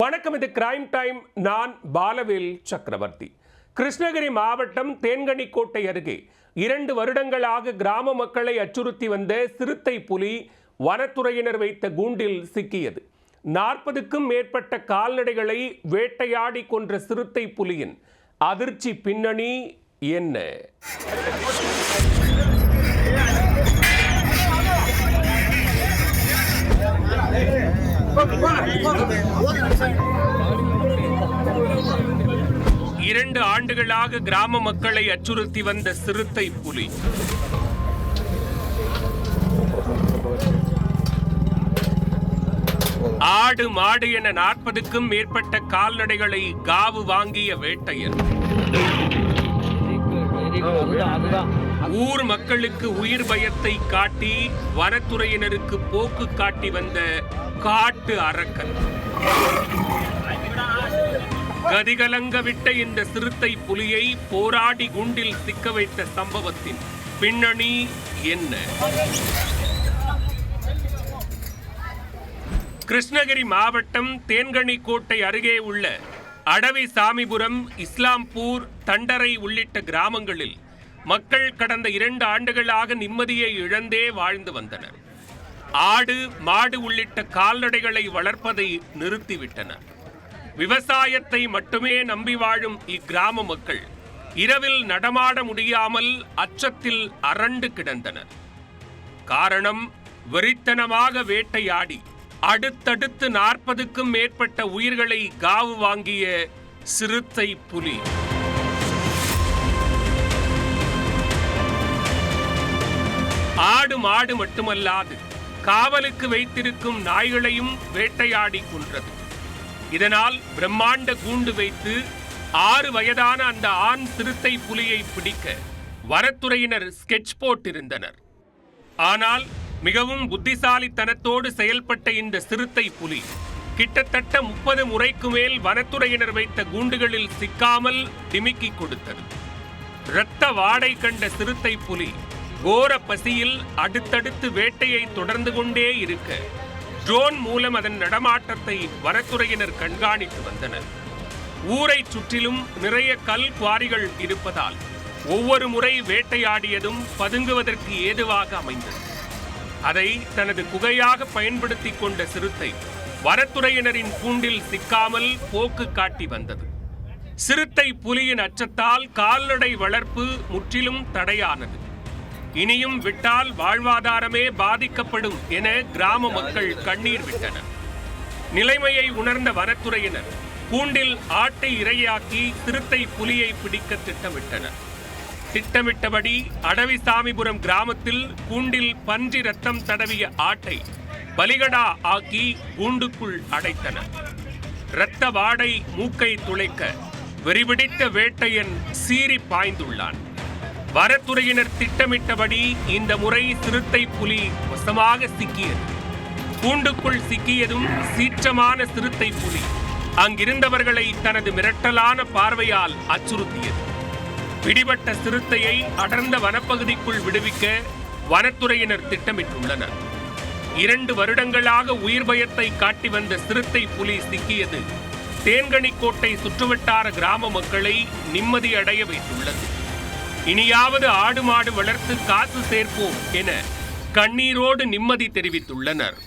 வணக்கம், இது crime time. நான் பாலவேல் சக்கரவர்த்தி. கிருஷ்ணகிரி மாவட்டம் தேன்கனிக்கோட்டை அருகே 2 வருடங்களாக கிராம மக்களை அச்சுறுத்தி வந்த சிறுத்தை புலி வனத்துறையினர் வைத்த கூண்டில் சிக்கியது. 40க்கும் மேற்பட்ட கால்நடைகளை வேட்டையாடி கொன்ற சிறுத்தை புலியின் அதிர்ச்சி பின்னணி என்ன? இரண்டு ஆண்டுகளாக கிராம மக்களை அச்சுறுத்தி வந்த சிறுத்தை புலி ஆடு மாடு என 40க்கும் மேற்பட்ட கால்நடைகளை காவு வாங்கிய வேட்டையர் ஊர் மக்களுக்கு உயிர் பயத்தை காட்டி வனத்துறையினருக்கு போக்கு காட்டி வந்த காட்டு அரக்கன். கதிகலங்க விட்ட இந்த சிறுத்தை புலியை போராடி குண்டில் சிக்க வைத்த சம்பவத்தின் பின்னணி என்ன? கிருஷ்ணகிரி மாவட்டம் தேன்கனிக்கோட்டை அருகே உள்ள அடவி சாமிபுரம், இஸ்லாம்பூர், தண்டரை உள்ளிட்ட கிராமங்களில் மக்கள் கடந்த 2 ஆண்டுகளாக நிம்மதியை இழந்தே வாழ்ந்து வந்தனர். ஆடு மாடு உள்ளிட்ட கால்நடைகளை வளர்ப்பதை நிறுத்திவிட்டனர். விவசாயத்தை மட்டுமே நம்பி வாழும் இக்கிராம மக்கள் இரவில் நடமாட முடியாமல் அச்சத்தில் அரண்டு கிடந்தனர். காரணம், வெறித்தனமாக வேட்டையாடி அடுத்தடுத்து 40க்கும் மேற்பட்ட உயிர்களை காவு வாங்கிய சிறுத்தை புலி. ஆடு மாடு மட்டுமல்லாது காவலுக்கு வைத்திருக்கும் நாய்களையும் வேட்டையாடி கொன்றது. இதனால் பிரம்மாண்ட கூண்டு வைத்து 6 வயதான அந்த ஆண் சிறுத்தை புலியை பிடிக்க வனத்துறையினர் ஸ்கெட்ச் போட்டிருந்தனர். ஆனால் மிகவும் புத்திசாலித்தனத்தோடு செயல்பட்ட இந்த சிறுத்தை புலி கிட்டத்தட்ட 30 முறைக்கு மேல் வனத்துறையினர் வைத்த கூண்டுகளில் சிக்காமல் டிமிக்கி கொடுத்தது. இரத்த வாடை கண்ட சிறுத்தை புலி கோர பசியில் அடுத்தடுத்து வேட்டையை தொடர்ந்து கொண்டே இருக்க ட்ரோன் மூலம் அதன் நடமாட்டத்தை வனத்துறையினர் கண்காணித்து வந்தனர். ஊரை சுற்றிலும் நிறைய கல் குவாரிகள் இருப்பதால் ஒவ்வொரு முறை வேட்டையாடியதும் பதுங்குவதற்கு ஏதுவாக அமைந்தது. அதை தனது குகையாக பயன்படுத்தி கொண்ட சிறுத்தை வனத்துறையினரின் கூண்டில் சிக்காமல் போக்கு காட்டி வந்தது. சிறுத்தை புலியின் அச்சத்தால் கால்நடை வளர்ப்பு முற்றிலும் தடையானது. இனியும் விட்டால் வாழ்வாதாரமே பாதிக்கப்படும் என கிராம மக்கள் கண்ணீர் விட்டனர். நிலைமையை உணர்ந்த வனத்துறையினர் கூண்டில் ஆட்டை இரையாக்கி சிறுத்தை புலியை பிடிக்க திட்டமிட்டனர். திட்டமிட்டபடி அடவி சாமிபுரம் கிராமத்தில் கூண்டில் பன்றி ரத்தம் தடவிய ஆட்டை பலிகடா ஆக்கி கூண்டுக்குள் அடைத்தனர். இரத்த வாடை மூக்கை துளைக்க வெறிபிடித்த வேட்டையன் சீறி பாய்ந்துள்ளான். வனத்துறையினர் திட்டமிட்டபடி இந்த முறை சிறுத்தை புலி வசமாக சிக்கியது. கூண்டுக்குள் சிக்கியதும் சீற்றமான சிறுத்தை புலி அங்கிருந்தவர்களை தனது மிரட்டலான பார்வையால் அச்சுறுத்தியது. பிடிபட்ட சிறுத்தையை அடர்ந்த வனப்பகுதிக்குள் விடுவிக்க வனத்துறையினர் திட்டமிட்டுள்ளனர். 2 வருடங்களாக உயிர் பயத்தை காட்டி வந்த சிறுத்தை புலி சிக்கியது தேன்கனிக்கோட்டை சுற்றுவட்டார கிராம மக்களை நிம்மதி அடைய வைத்துள்ளது. இனியாவது ஆடு மாடு வளர்த்து காசு சேர்ப்போம் என கண்ணீரோடு நிம்மதி தெரிவித்துள்ளனர்.